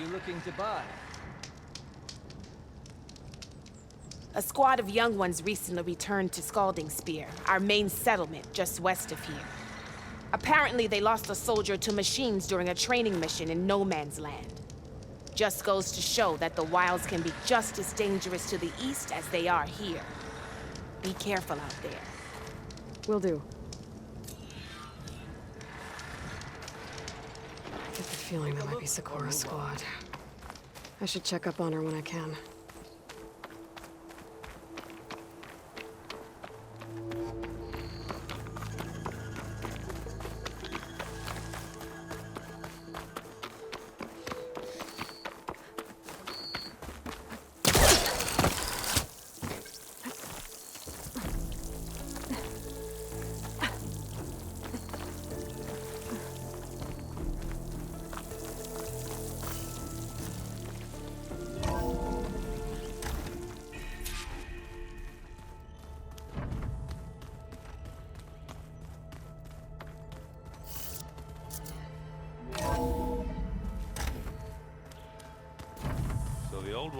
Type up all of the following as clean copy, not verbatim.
you looking to buy? A squad of young ones recently returned to Scalding Spear, our main settlement just west of here. Apparently, they lost a soldier to machines during a training mission in No Man's Land. Just goes to show that the wilds can be just as dangerous to the east as they are here. Be careful out there. Will do. I get the feeling that might be Sakura's squad. I should check up on her when I can.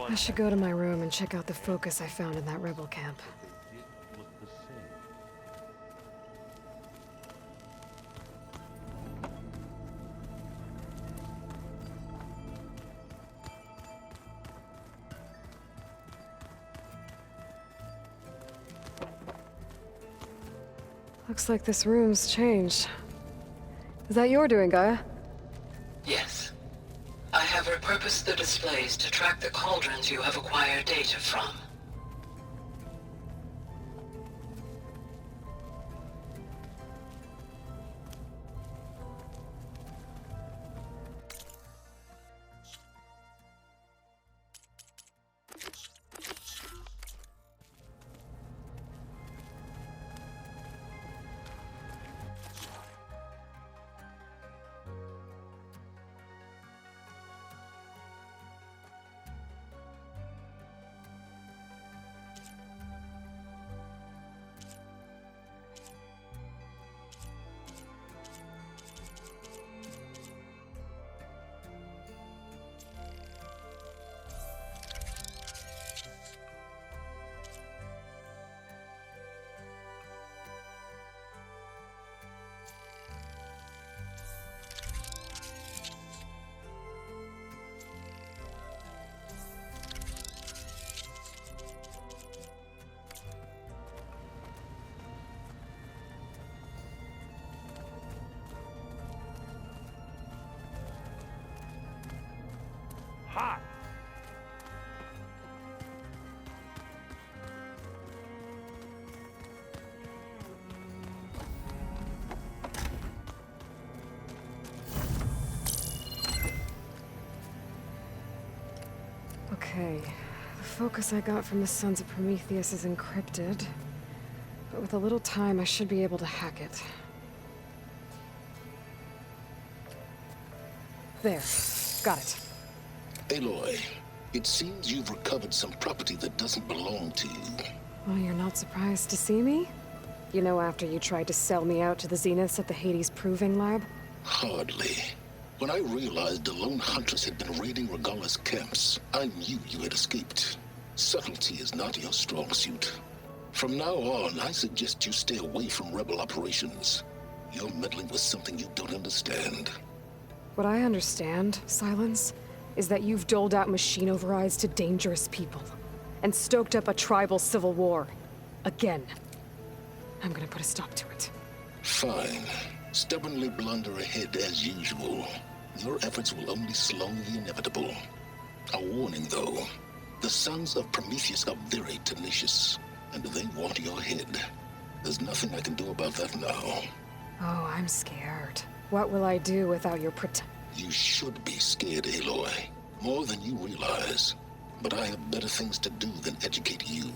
I should go to my room and check out the focus I found in that rebel camp. Looks like this room's changed. Is that your doing, Gaia? Yes. I have repurposed the displays to track the cauldrons you have acquired data from. Hot! Okay. The focus I got from the Sons of Prometheus is encrypted. But with a little time, I should be able to hack it. There. Got it. Aloy, it seems you've recovered some property that doesn't belong to you. Well, you're not surprised to see me? You know, after you tried to sell me out to the Zeniths at the Hades Proving Lab? Hardly. When I realized the lone huntress had been raiding Regala's camps, I knew you had escaped. Subtlety is not your strong suit. From now on, I suggest you stay away from rebel operations. You're meddling with something you don't understand. What I understand, Silence, is that you've doled out machine overrides to dangerous people, and stoked up a tribal civil war. Again. I'm gonna put a stop to it. Fine. Stubbornly blunder ahead as usual. Your efforts will only slow the inevitable. A warning, though. The Sons of Prometheus are very tenacious, and they want your head. There's nothing I can do about that now. Oh, I'm scared. What will I do without your You should be scared, Aloy. More than you realize. But I have better things to do than educate you.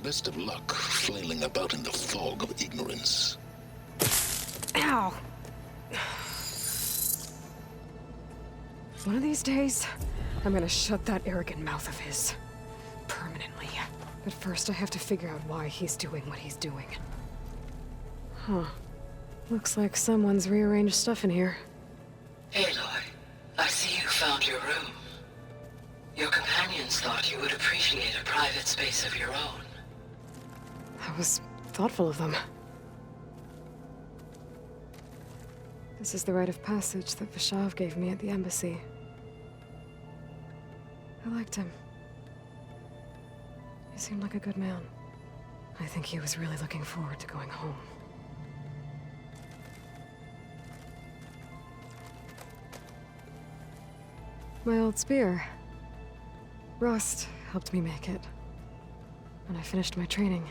Best of luck flailing about in the fog of ignorance. Ow! One of these days, I'm gonna shut that arrogant mouth of his. Permanently. But first I have to figure out why he's doing what he's doing. Huh. Looks like someone's rearranged stuff in here. Aloy, I see you found your room. Your companions thought you would appreciate a private space of your own. That was thoughtful of them. This is the rite of passage that Cashapp gave me at the embassy. I liked him. He seemed like a good man. I think he was really looking forward to going home. My old spear. Rust helped me make it. When I finished my training.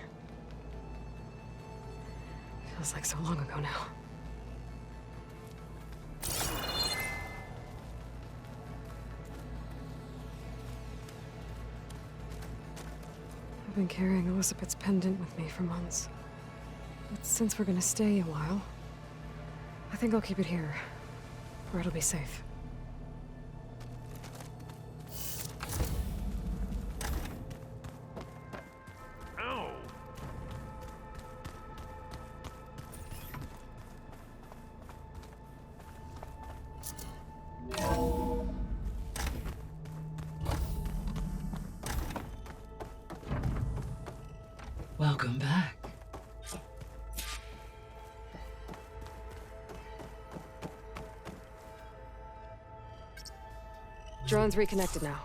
Feels like so long ago now. I've been carrying Elizabeth's pendant with me for months. But since we're gonna stay a while, I think I'll keep it here, where it'll be safe. Welcome back. Drone's reconnected now.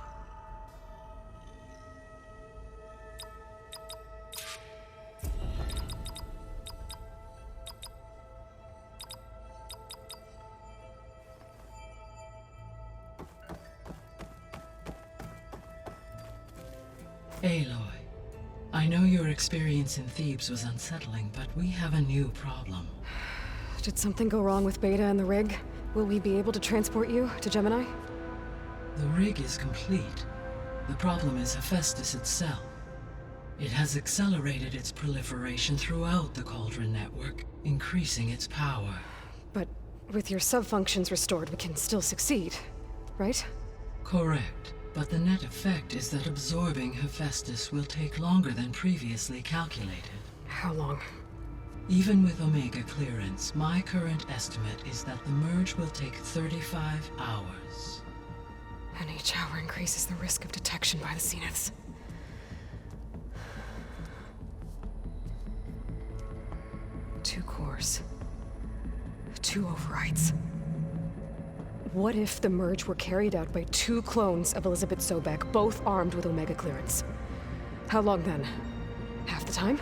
Aloy, I know your experience in Thebes was unsettling, but we have a new problem. Did something go wrong with Beta and the rig? Will we be able to transport you to Gemini? The rig is complete. The problem is Hephaestus itself. It has accelerated its proliferation throughout the Cauldron network, increasing its power. But with your sub-functions restored, we can still succeed, right? Correct. But the net effect is that absorbing Hephaestus will take longer than previously calculated. How long? Even with Omega clearance, my current estimate is that the merge will take 35 hours. And each hour increases the risk of detection by the Zeniths. Two cores. Two overrides. What if the merge were carried out by two clones of Elizabeth Sobek, both armed with Omega clearance? How long then? Half the time?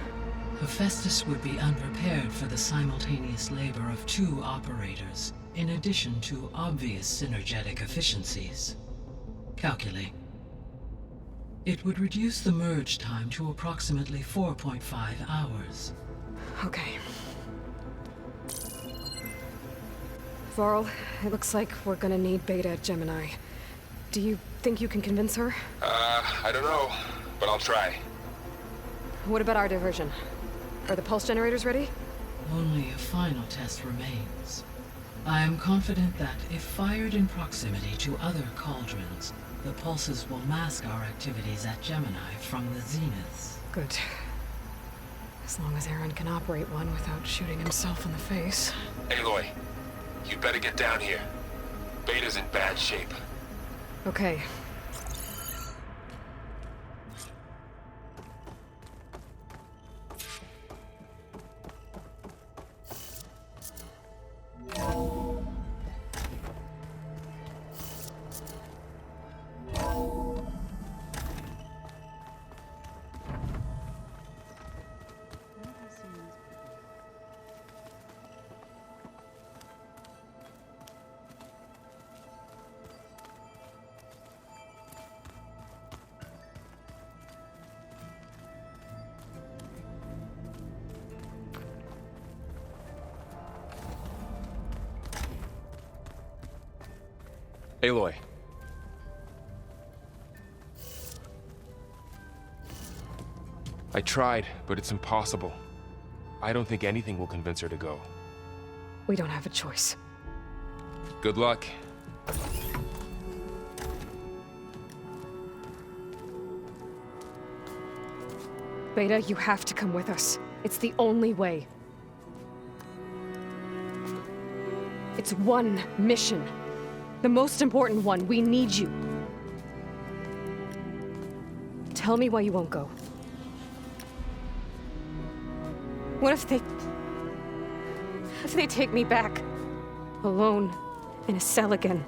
Hephaestus would be unprepared for the simultaneous labor of two operators, in addition to obvious synergetic efficiencies. Calculate. It would reduce the merge time to approximately 4.5 hours. Okay. Varl, it looks like we're gonna need Beta at Gemini. Do you think you can convince her? I don't know, but I'll try. What about our diversion? Are the pulse generators ready? Only a final test remains. I am confident that if fired in proximity to other cauldrons, the pulses will mask our activities at Gemini from the Zeniths. Good. As long as Aaron can operate one without shooting himself in the face. Aloy, you better get down here. Beta's in bad shape. Okay. Aloy. I tried, but it's impossible. I don't think anything will convince her to go. We don't have a choice. Good luck. Beta, you have to come with us. It's the only way. It's one mission. The most important one. We need you. Tell me why you won't go. What if they take me back? Alone, in a cell again.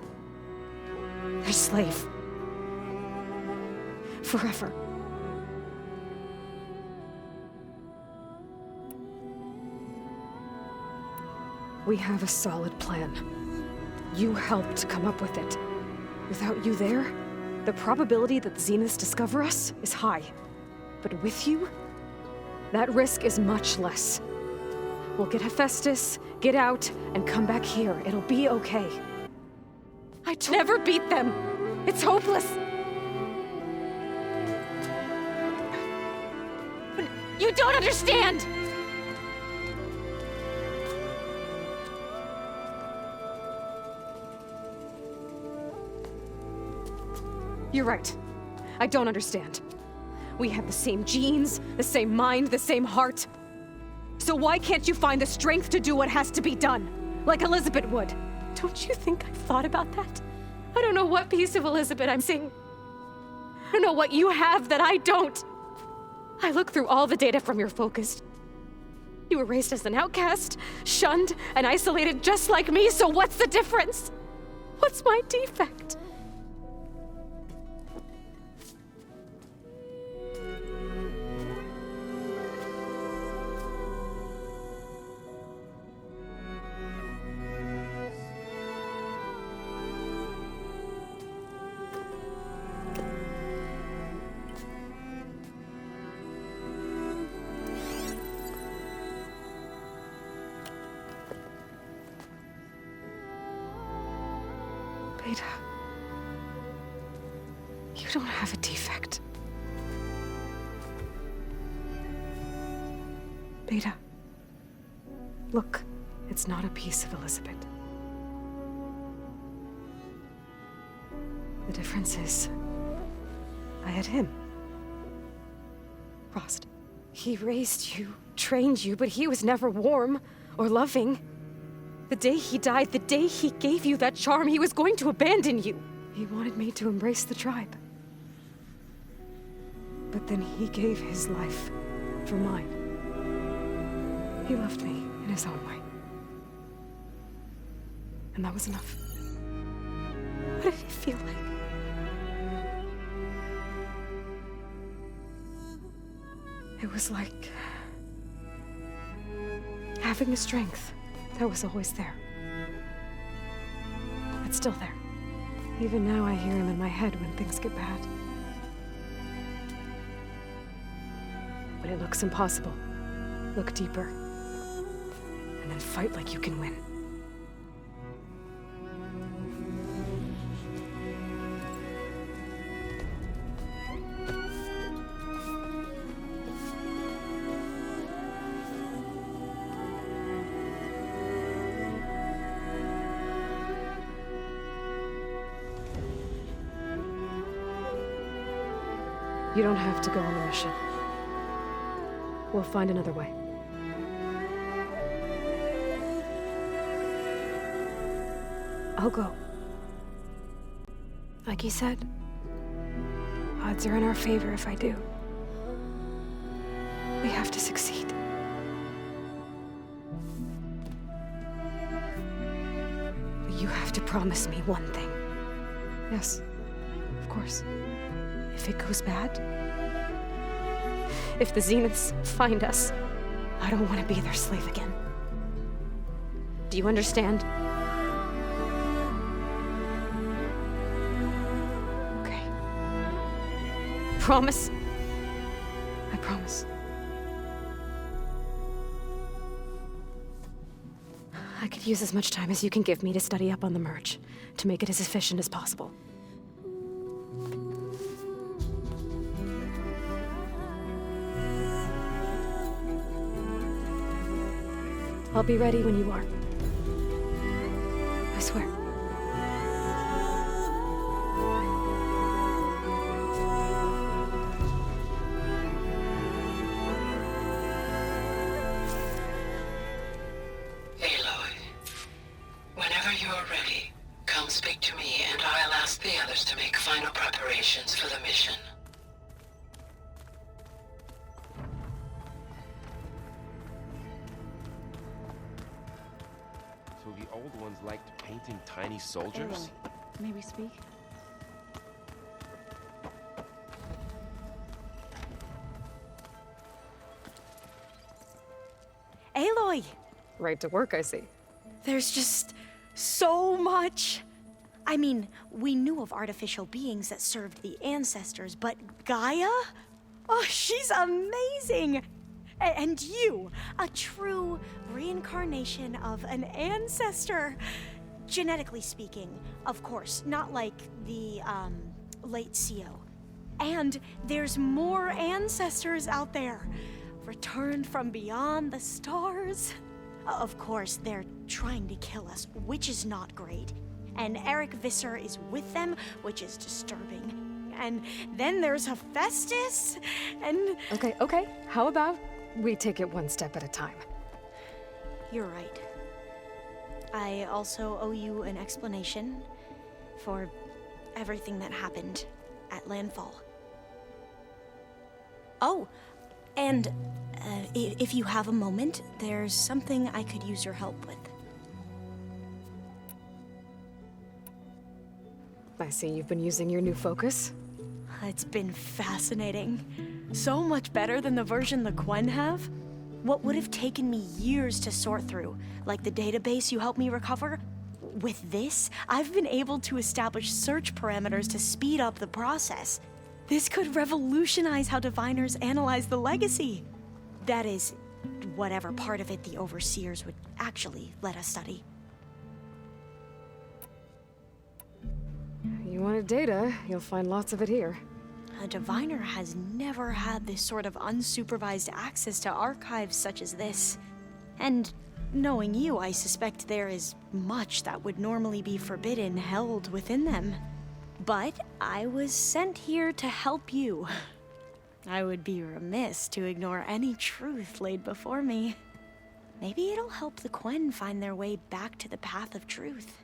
Their slave. Forever. We have a solid plan. You helped come up with it. Without you there, the probability that the Zeniths discover us is high. But with you, that risk is much less. We'll get Hephaestus, get out, and come back here. It'll be okay. I'd never beat them. It's hopeless. But you don't understand! You're right. I don't understand. We have the same genes, the same mind, the same heart. So why can't you find the strength to do what has to be done? Like Elizabeth would. Don't you think I've thought about that? I don't know what piece of Elizabeth I'm seeing. I don't know what you have that I don't. I look through all the data from your focus. You were raised as an outcast, shunned, and isolated just like me, so what's the difference? What's my defect? Beta, you don't have a defect. Beta, look, it's not a piece of Elizabeth. The difference is, I had him. Frost. He raised you, trained you, but he was never warm or loving. The day he died, the day he gave you that charm, he was going to abandon you. He wanted me to embrace the tribe. But then he gave his life for mine. He loved me in his own way. And that was enough. What did it feel like? It was like having the strength that was always there. It's still there. Even now I hear him in my head when things get bad. When it looks impossible, look deeper. And then fight like you can win. You don't have to go on the mission. We'll find another way. I'll go. Like he said, odds are in our favor if I do. We have to succeed. But you have to promise me one thing. Yes, of course. If it goes bad, if the Zeniths find us, I don't want to be their slave again. Do you understand? Okay. Promise? I promise. I could use as much time as you can give me to study up on the merge, to make it as efficient as possible. I'll be ready when you are. I swear. Aloy, whenever you're ready, come speak to me and I'll ask the others to make final preparations for the mission. liked painting tiny soldiers? Aloy, may we speak? Aloy! Right to work, I see. There's just so much. I mean, we knew of artificial beings that served the ancestors, but Gaia? Oh, she's amazing! And you, a true reincarnation of an ancestor. Genetically speaking, of course, not like the, late CO. And there's more ancestors out there, returned from beyond the stars. Of course, they're trying to kill us, which is not great. And Eric Visser is with them, which is disturbing. And then there's Hephaestus, and... Okay. How about we take it one step at a time? You're right. I also owe you an explanation for everything that happened at Landfall. Oh, and if you have a moment, there's something I could use your help with. I see you've been using your new focus. It's been fascinating. So much better than the version the Quen have. What would have taken me years to sort through, like the database you helped me recover, with this, I've been able to establish search parameters to speed up the process. This could revolutionize how diviners analyze the legacy. That is, whatever part of it the overseers would actually let us study. You wanted data, you'll find lots of it here. A diviner has never had this sort of unsupervised access to archives such as this. And knowing you, I suspect there is much that would normally be forbidden held within them. But I was sent here to help you. I would be remiss to ignore any truth laid before me. Maybe it'll help the Quen find their way back to the path of truth.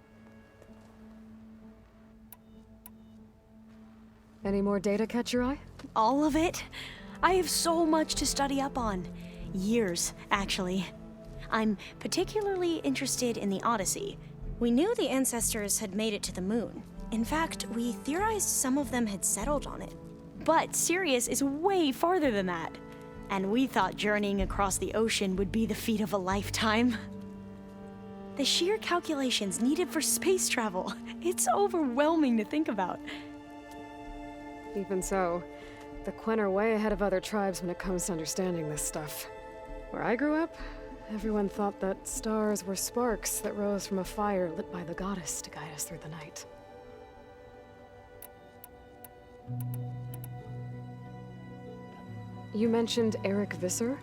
Any more data catch your eye? All of it? I have so much to study up on. Years, actually. I'm particularly interested in the Odyssey. We knew the ancestors had made it to the moon. In fact, we theorized some of them had settled on it. But Sirius is way farther than that. And we thought journeying across the ocean would be the feat of a lifetime. The sheer calculations needed for space travel, it's overwhelming to think about. Even so, the Quen are way ahead of other tribes when it comes to understanding this stuff. Where I grew up, everyone thought that stars were sparks that rose from a fire lit by the goddess to guide us through the night. You mentioned Eric Visser?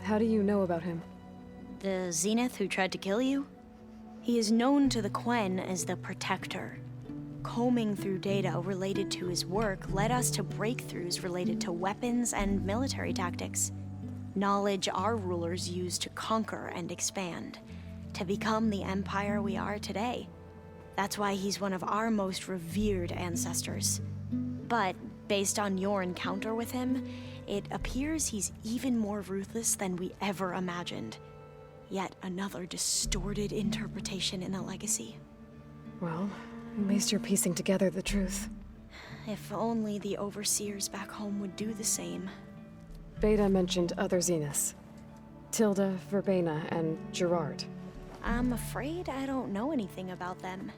How do you know about him? The Zenith who tried to kill you? He is known to the Quen as the Protector. Combing through data related to his work led us to breakthroughs related to weapons and military tactics. Knowledge our rulers used to conquer and expand, to become the empire we are today. That's why he's one of our most revered ancestors. But based on your encounter with him, it appears he's even more ruthless than we ever imagined. Yet another distorted interpretation in the legacy. Well, at least you're piecing together the truth. If only the overseers back home would do the same. Beta mentioned other Zeniths. Tilda, Verbena, and Gerard. I'm afraid I don't know anything about them.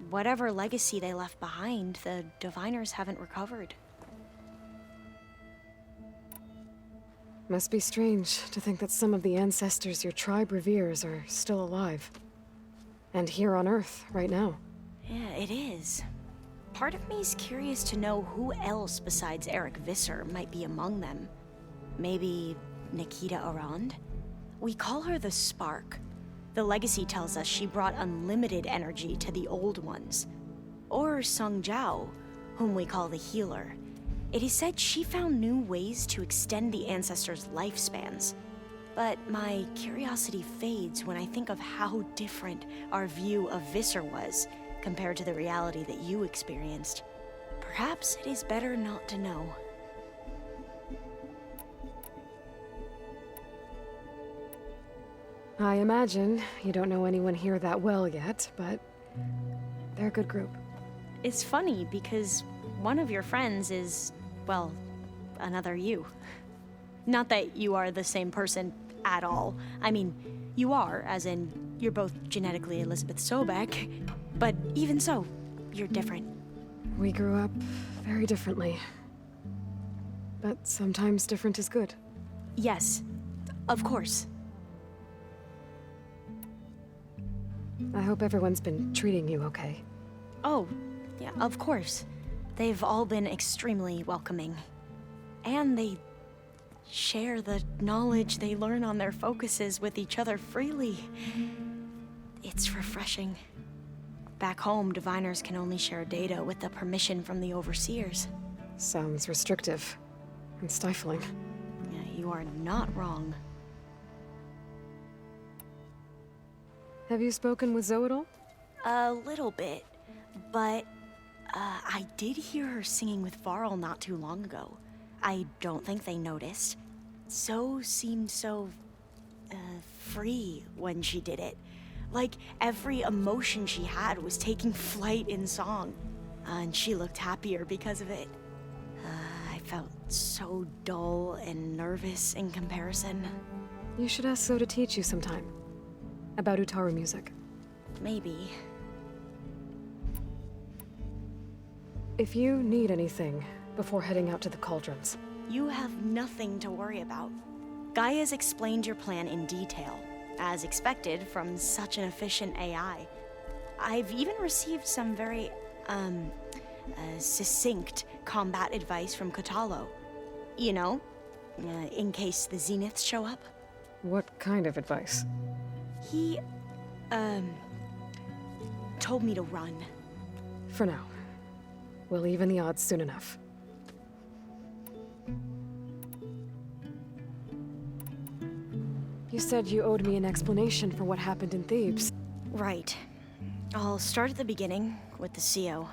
Whatever legacy they left behind, the diviners haven't recovered. Must be strange to think that some of the ancestors your tribe reveres are still alive. And here on Earth, right now. Yeah, it is. Part of me's curious to know who else besides Eric Visser might be among them. Maybe Nikita Arand? We call her the Spark. The legacy tells us she brought unlimited energy to the old ones. Or Sung Jiao, whom we call the Healer. It is said she found new ways to extend the ancestors' lifespans. But my curiosity fades when I think of how different our view of Visser was compared to the reality that you experienced. Perhaps it is better not to know. I imagine you don't know anyone here that well yet, but they're a good group. It's funny because one of your friends is, well, another you. Not that you are the same person at all. I mean, you are, as in, you're both genetically Elizabeth Sobek, but even so, you're different. We grew up very differently. But sometimes different is good. Yes, of course. I hope everyone's been treating you okay. Oh, yeah, of course. They've all been extremely welcoming. And they share the knowledge they learn on their focuses with each other freely. It's refreshing. Back home, diviners can only share data with the permission from the overseers. Sounds restrictive and stifling. Yeah, you are not wrong. Have you spoken with Zoe at all? A little bit, but I did hear her singing with Varl not too long ago. I don't think they noticed. Zoe seemed so free when she did it. Like every emotion she had was taking flight in song. And she looked happier because of it. I felt so dull and nervous in comparison. You should ask Zoe to teach you sometime. About Utaru music. Maybe. If you need anything before heading out to the cauldrons. You have nothing to worry about. Gaia's explained your plan in detail, as expected from such an efficient AI. I've even received some very, succinct combat advice from Kotalo. You know, in case the Zeniths show up. What kind of advice? He, told me to run. For now. We'll even the odds soon enough. You said you owed me an explanation for what happened in Thebes. Right. I'll start at the beginning, with the CO.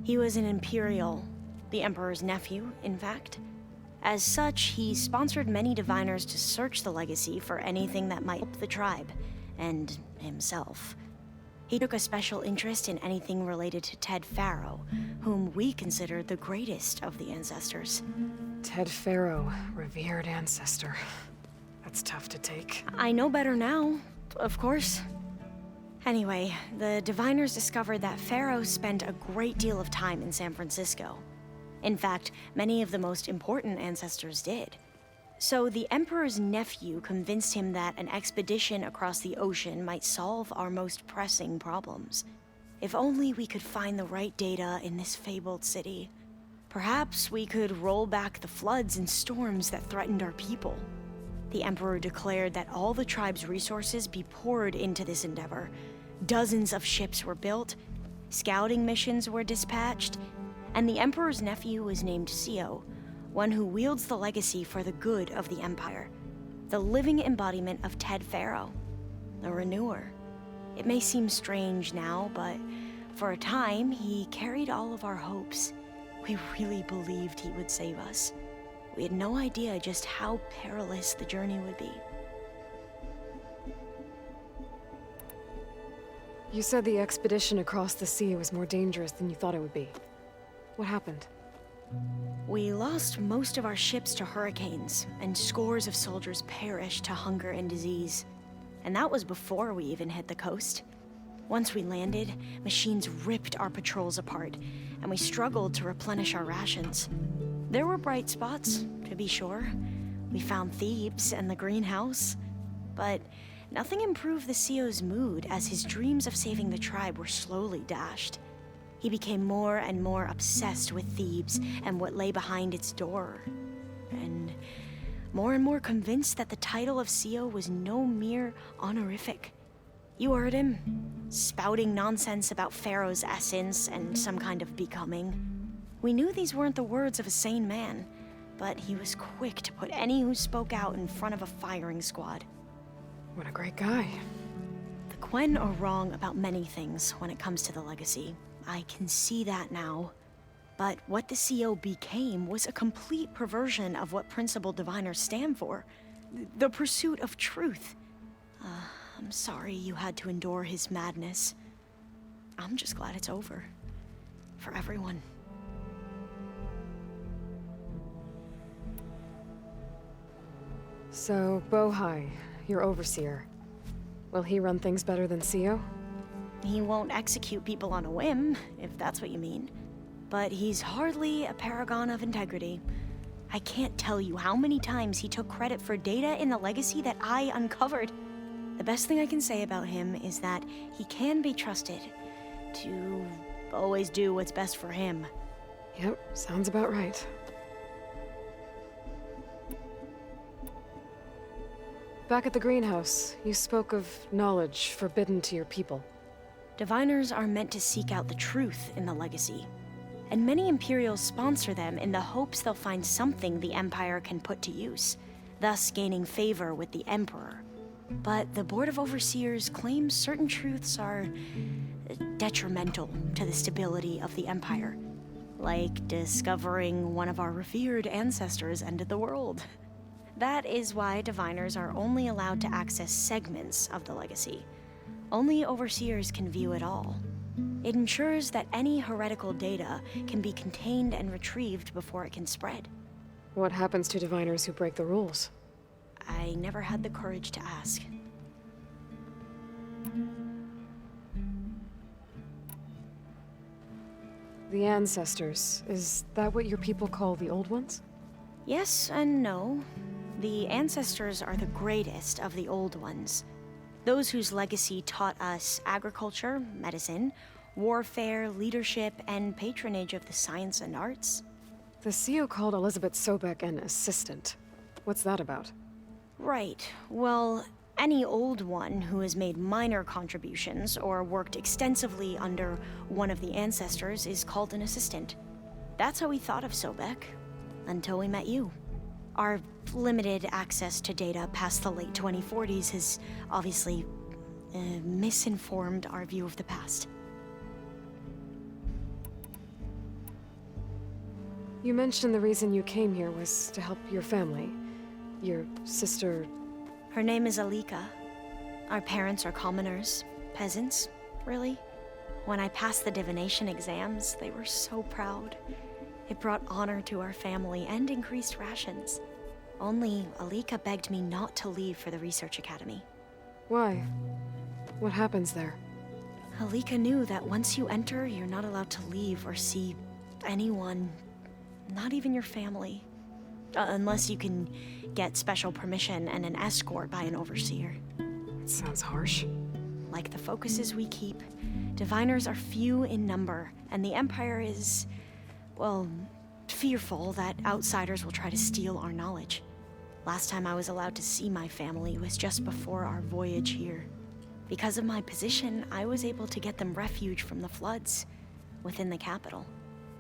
He was an Imperial, the Emperor's nephew, in fact. As such, he sponsored many diviners to search the legacy for anything that might help the tribe, and himself. He took a special interest in anything related to Ted Faro, whom we consider the greatest of the ancestors. Ted Faro, revered ancestor. That's tough to take. I know better now, of course. Anyway, the diviners discovered that Faro spent a great deal of time in San Francisco. In fact, many of the most important ancestors did. So the Emperor's nephew convinced him that an expedition across the ocean might solve our most pressing problems. If only we could find the right data in this fabled city. Perhaps we could roll back the floods and storms that threatened our people. The Emperor declared that all the tribe's resources be poured into this endeavor. Dozens of ships were built, scouting missions were dispatched, and the Emperor's nephew was named CO, one who wields the legacy for the good of the Empire. The living embodiment of Ted Faro, the Renewer. It may seem strange now, but for a time, he carried all of our hopes. We really believed he would save us. We had no idea just how perilous the journey would be. You said the expedition across the sea was more dangerous than you thought it would be. What happened? We lost most of our ships to hurricanes, and scores of soldiers perished to hunger and disease. And that was before we even hit the coast. Once we landed, machines ripped our patrols apart, and we struggled to replenish our rations. There were bright spots, to be sure. We found Thebes and the greenhouse. But nothing improved the CO's mood as his dreams of saving the tribe were slowly dashed. He became more and more obsessed with Thebes and what lay behind its door. And more convinced that the title of CO was no mere honorific. You heard him, spouting nonsense about Pharaoh's essence and some kind of becoming. We knew these weren't the words of a sane man, but he was quick to put any who spoke out in front of a firing squad. What a great guy. The Quen are wrong about many things when it comes to the legacy. I can see that now. But what the CO became was a complete perversion of what principled diviners stand for. The pursuit of truth. I'm sorry you had to endure his madness. I'm just glad it's over. For everyone. So, Bohai, your overseer. Will he run things better than Sio? He won't execute people on a whim, if that's what you mean. But he's hardly a paragon of integrity. I can't tell you how many times he took credit for data in the legacy that I uncovered. The best thing I can say about him is that he can be trusted to always do what's best for him. Yep, sounds about right. Back at the greenhouse, you spoke of knowledge forbidden to your people. Diviners are meant to seek out the truth in the legacy, and many Imperials sponsor them in the hopes they'll find something the Empire can put to use, thus gaining favor with the Emperor. But the Board of Overseers claims certain truths are detrimental to the stability of the Empire, like discovering one of our revered ancestors ended the world. That is why Diviners are only allowed to access segments of the legacy. Only Overseers can view it all. It ensures that any heretical data can be contained and retrieved before it can spread. What happens to Diviners who break the rules? I never had the courage to ask. The ancestors, is that what your people call the old ones? Yes and no. The ancestors are the greatest of the old ones. Those whose legacy taught us agriculture, medicine, warfare, leadership, and patronage of the science and arts. The CEO called Elizabeth Sobek an assistant. What's that about? Right. Well, any old one who has made minor contributions or worked extensively under one of the ancestors is called an assistant. That's how we thought of Sobek, until we met you. Our limited access to data past the late 2040s has obviously misinformed our view of the past. You mentioned the reason you came here was to help your family. Your sister... Her name is Alika. Our parents are commoners, peasants, really. When I passed the divination exams, they were so proud. It brought honor to our family and increased rations. Only Alika begged me not to leave for the research academy. Why? What happens there? Alika knew that once you enter, you're not allowed to leave or see anyone, not even your family. Unless you can get special permission and an escort by an overseer. It sounds harsh. Like the focuses we keep, diviners are few in number, and the Empire is, well, fearful that outsiders will try to steal our knowledge. Last time I was allowed to see my family was just before our voyage here. Because of my position, I was able to get them refuge from the floods within the capital.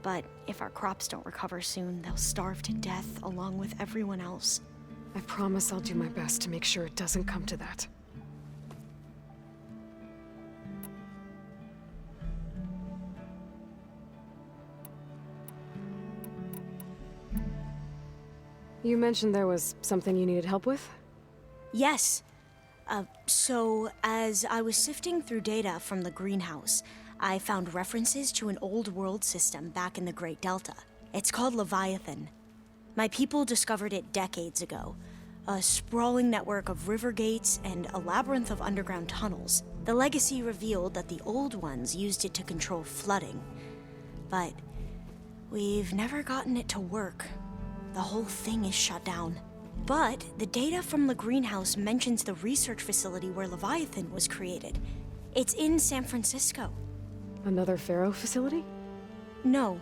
But if our crops don't recover soon, they'll starve to death along with everyone else. I promise I'll do my best to make sure it doesn't come to that. You mentioned there was something you needed help with? Yes. So as I was sifting through data from the greenhouse, I found references to an old world system back in the Great Delta. It's called Leviathan. My people discovered it decades ago. A sprawling network of river gates and a labyrinth of underground tunnels. The legacy revealed that the old ones used it to control flooding. But we've never gotten it to work. The whole thing is shut down. But the data from the greenhouse mentions the research facility where Leviathan was created. It's in San Francisco. Another Pharaoh facility? No.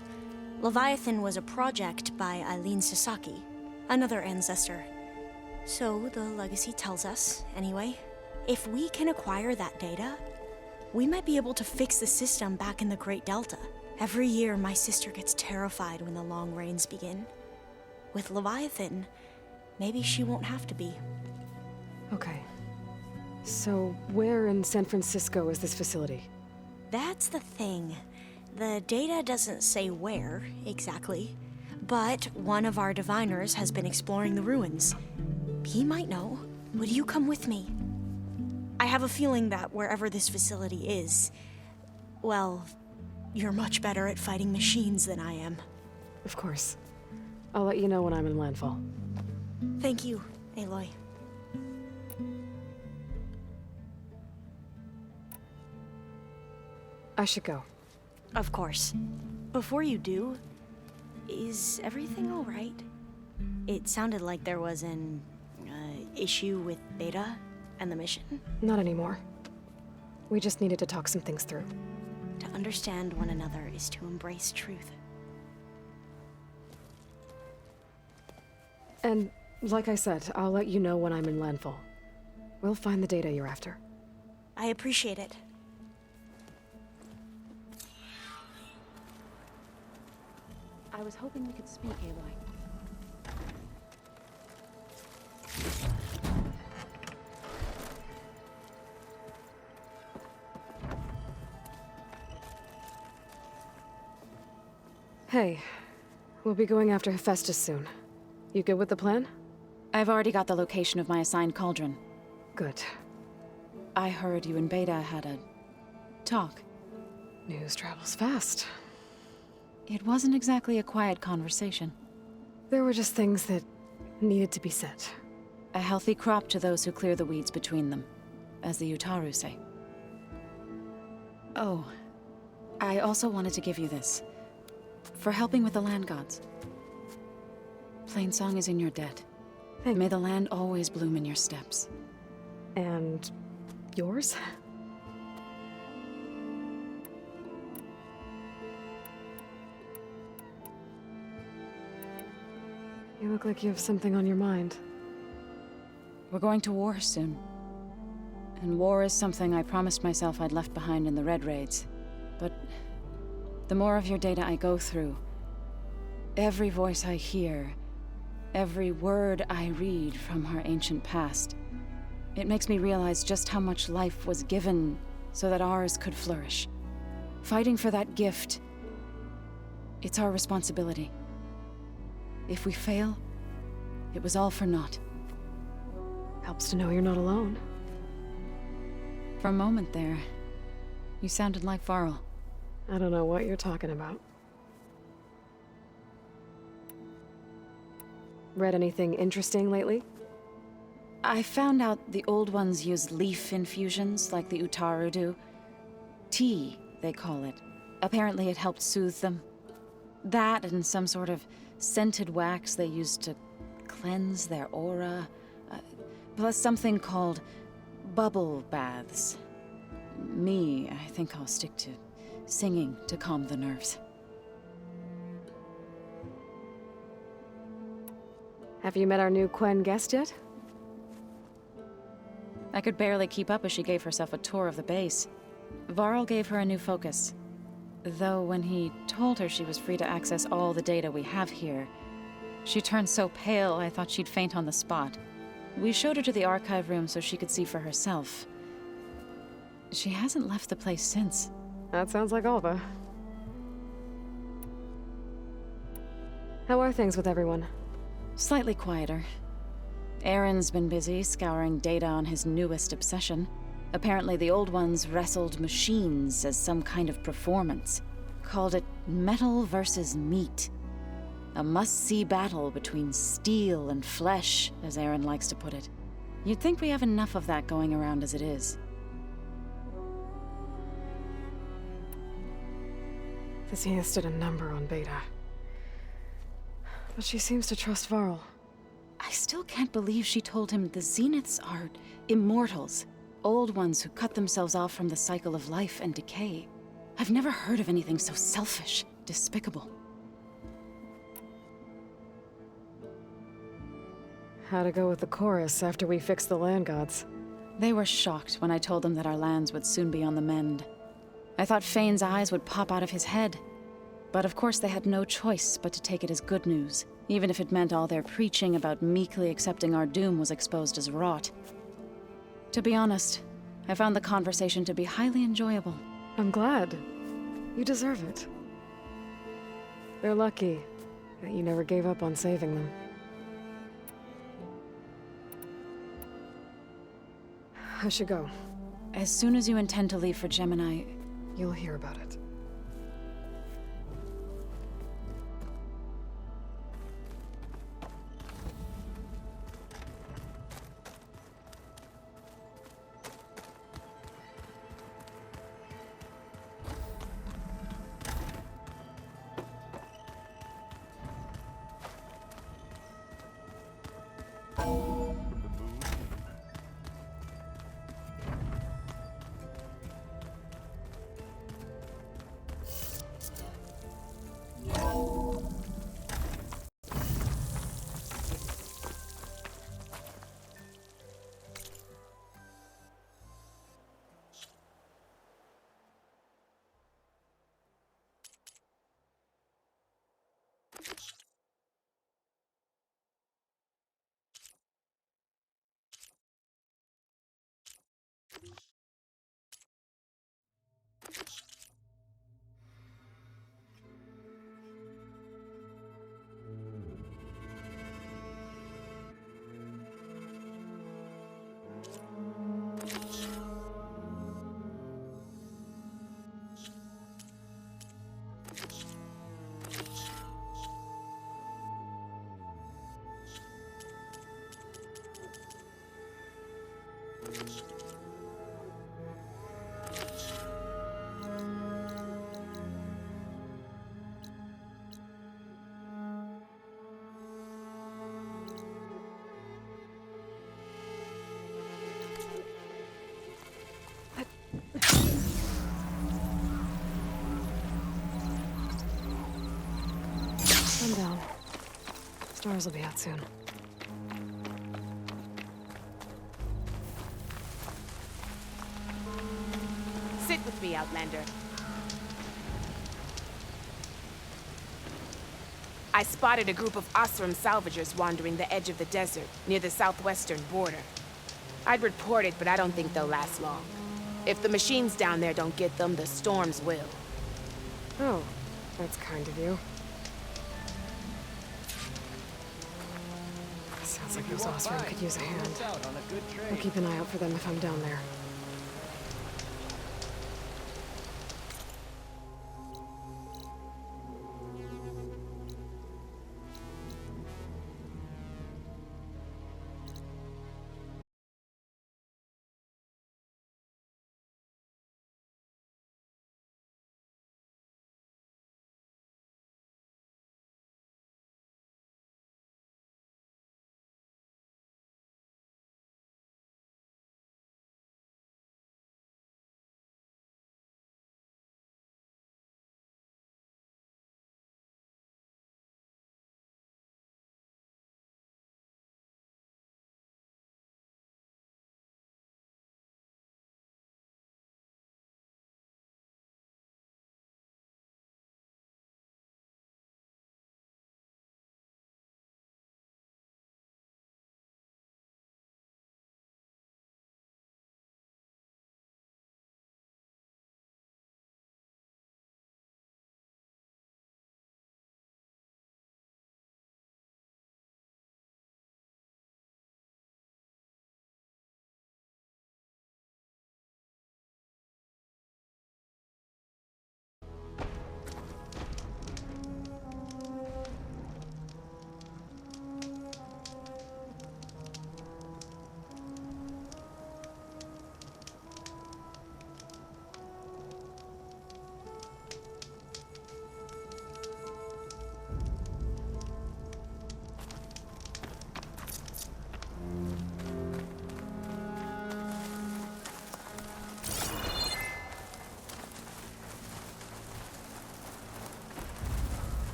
Leviathan was a project by Eileen Sasaki, another ancestor. So the legacy tells us, anyway. If we can acquire that data, we might be able to fix the system back in the Great Delta. Every year, my sister gets terrified when the long rains begin. With Leviathan, maybe she won't have to be. Okay. So, where in San Francisco is this facility? That's the thing. The data doesn't say where, exactly. But one of our diviners has been exploring the ruins. He might know. Would you come with me? I have a feeling that wherever this facility is, well, you're much better at fighting machines than I am. Of course. I'll let you know when I'm in landfall. Thank you, Aloy. I should go. Of course. Before you do, is everything all right? It sounded like there was an issue with Beta and the mission. Not anymore. We just needed to talk some things through. To understand one another is to embrace truth. And, like I said, I'll let you know when I'm in landfall. We'll find the data you're after. I appreciate it. I was hoping we could speak, Aloy. Hey, we'll be going after Hephaestus soon. You good with the plan? I've already got the location of my assigned cauldron. Good. I heard you and Beta had a talk. News travels fast. It wasn't exactly a quiet conversation. There were just things that needed to be said. A healthy crop to those who clear the weeds between them, as the Utaru say. Oh, I also wanted to give you this. For helping with the land gods. Plainsong is in your debt. May the land always bloom in your steps. And yours? You look like you have something on your mind. We're going to war soon. And war is something I promised myself I'd left behind in the Red Raids. But the more of your data I go through, every voice I hear, every word I read from our ancient past, it makes me realize just how much life was given so that ours could flourish. Fighting for that gift, it's our responsibility. If we fail, it was all for naught. Helps to know you're not alone. For a moment there, you sounded like Varl. I don't know what you're talking about. Read anything interesting lately? I found out the old ones use leaf infusions like the Utaru do. Tea, they call it. Apparently it helped soothe them. That and some sort of scented wax they used to cleanse their aura. Plus something called bubble baths. Me, I think I'll stick to singing to calm the nerves. Have you met our new Quen guest yet? I could barely keep up as she gave herself a tour of the base. Varl gave her a new focus. Though when he told her she was free to access all the data we have here, she turned so pale I thought she'd faint on the spot. We showed her to the archive room so she could see for herself. She hasn't left the place since. That sounds like Alva. How are things with everyone? Slightly quieter. Aaron's been busy scouring data on his newest obsession. Apparently the old ones wrestled machines as some kind of performance. Called it metal versus meat. A must-see battle between steel and flesh, as Aaron likes to put it. You'd think we have enough of that going around as it is. The Zeniths did a number on Beta. But she seems to trust Varl. I still can't believe she told him the Zeniths are immortals. Old ones who cut themselves off from the cycle of life and decay. I've never heard of anything so selfish, despicable. How to go with the chorus after we fix the land gods? They were shocked when I told them that our lands would soon be on the mend. I thought Fane's eyes would pop out of his head. But of course they had no choice but to take it as good news, even if it meant all their preaching about meekly accepting our doom was exposed as rot. To be honest, I found the conversation to be highly enjoyable. I'm glad. You deserve it. They're lucky that you never gave up on saving them. I should go. As soon as you intend to leave for Gemini, You'll hear about it. I'm down. Stars will be out soon. Sit with me, Outlander. I spotted a group of Osram salvagers wandering the edge of the desert, near the southwestern border. I'd report it, but I don't think they'll last long. If the machines down there don't get them, the storms will. Oh, that's kind of you. Sounds like those Osram could use a hand. I'll keep an eye out for them if I'm down there.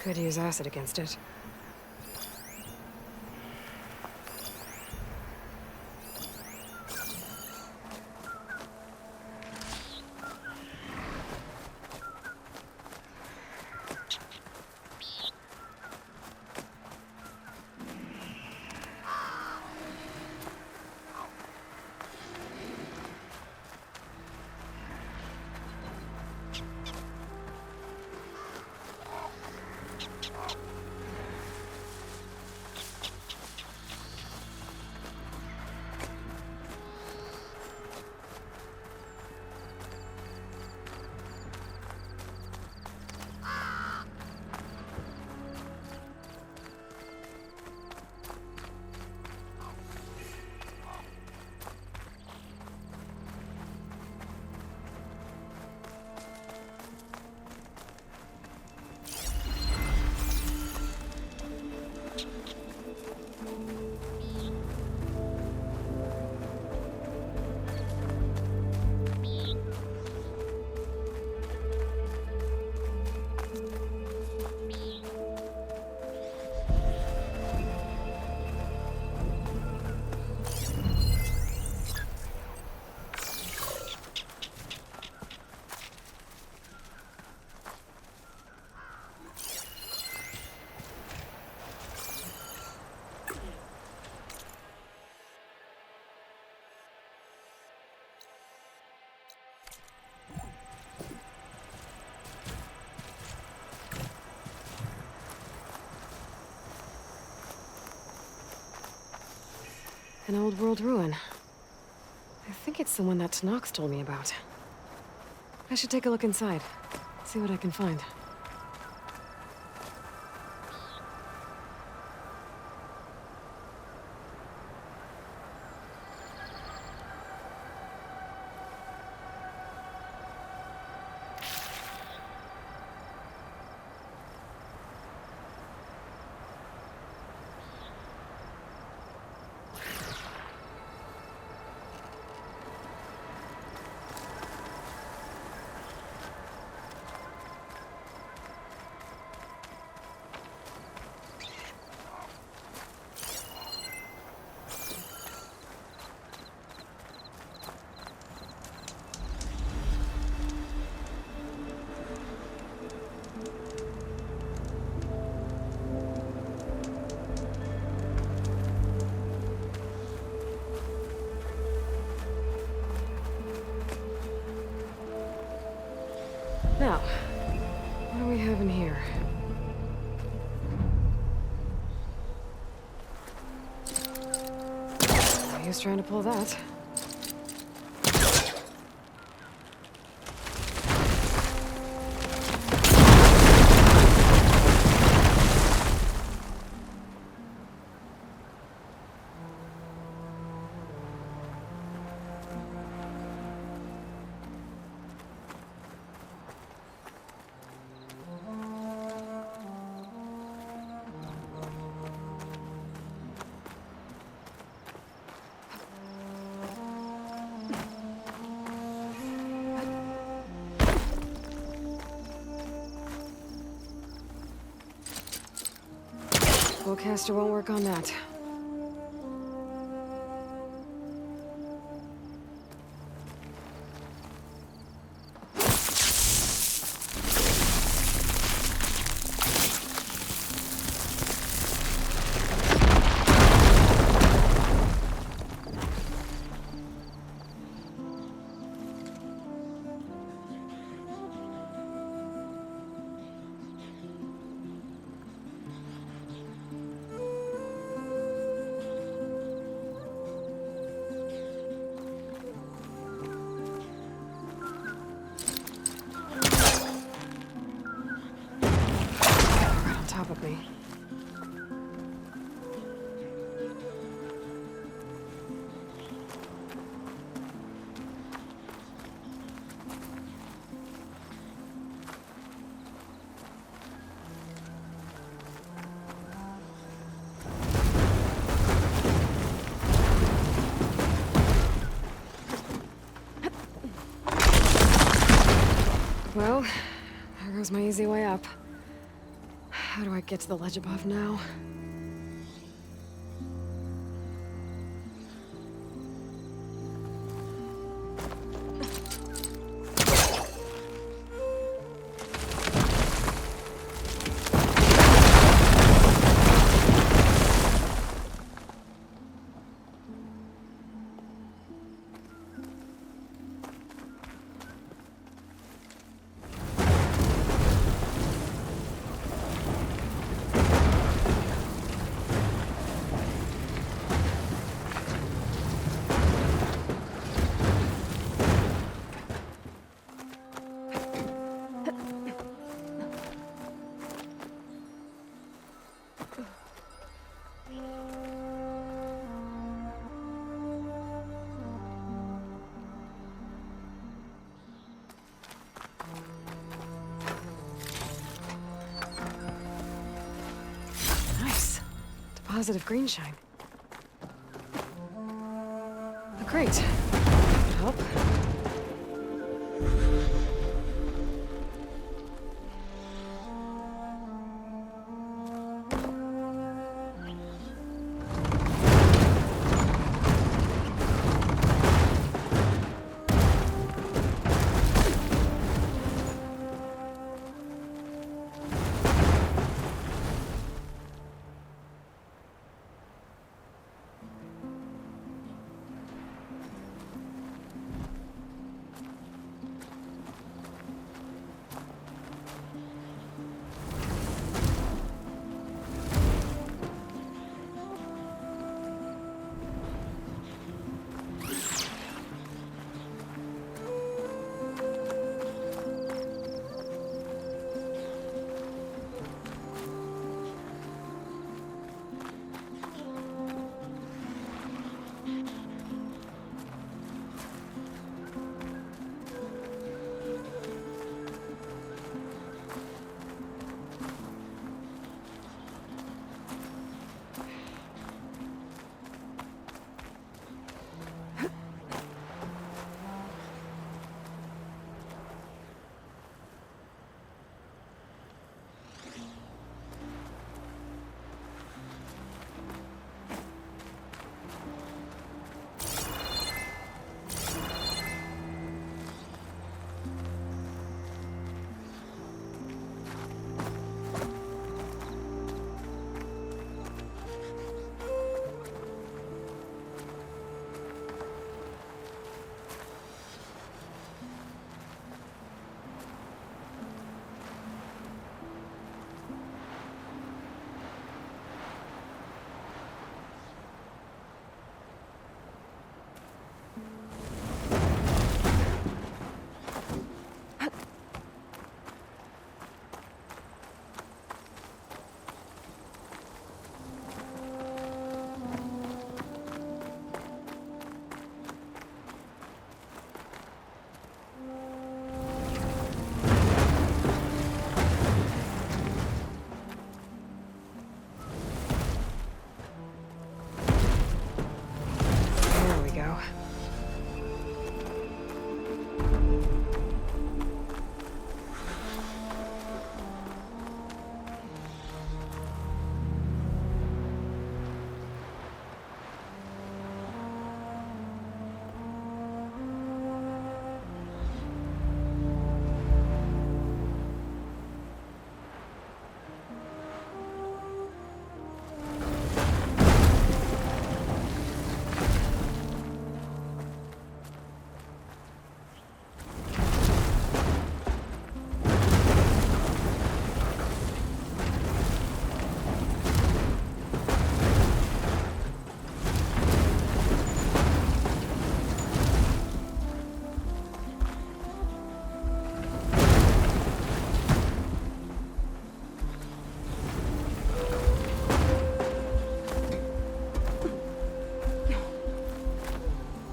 Could use acid against it. An old world ruin. I think it's the one that Tanox told me about. I should take a look inside, see what I can find. Now, what do we have in here? No use trying to pull that. Caster won't work on that. Top of me. Well, there goes my easy way up. How do I get to the ledge above now? Nice. Deposit of green shine. Oh, great. Help.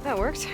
That worked.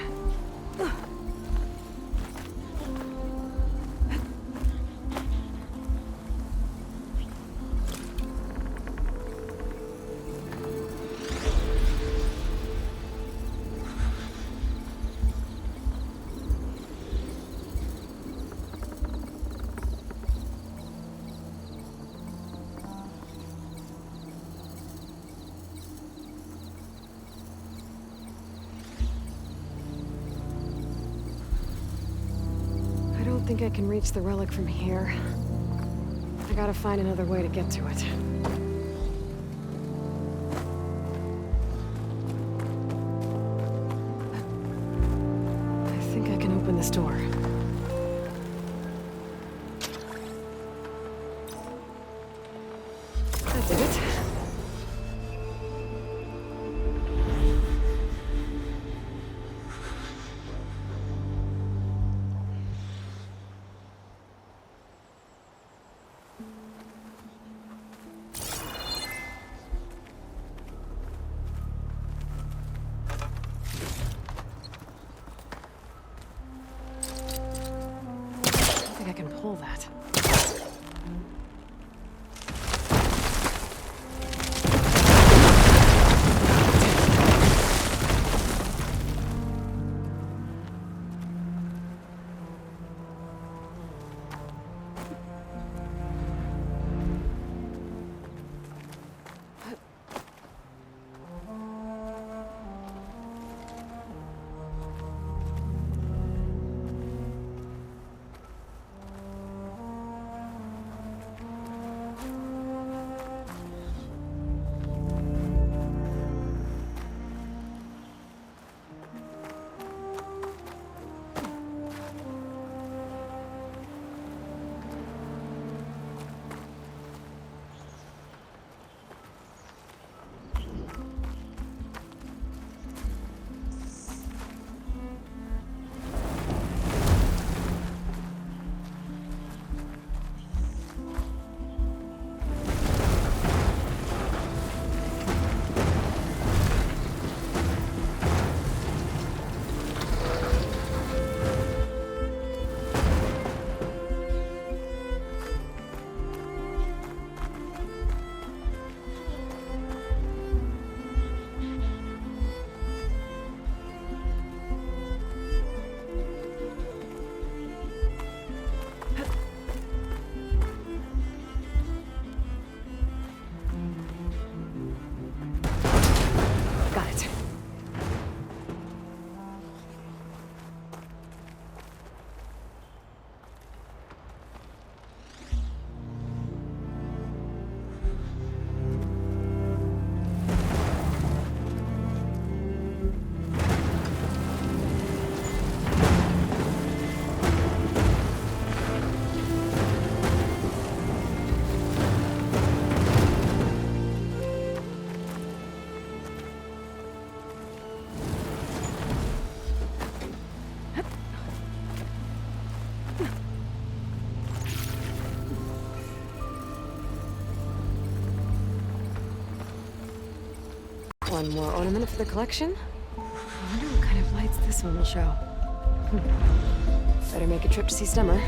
think I can reach the relic from here. I gotta find another way to get to it. I think I can open this door. That did it. I can pull that. One more ornament for the collection? I wonder what kind of lights this one will show. Better make a trip to see Stemmer.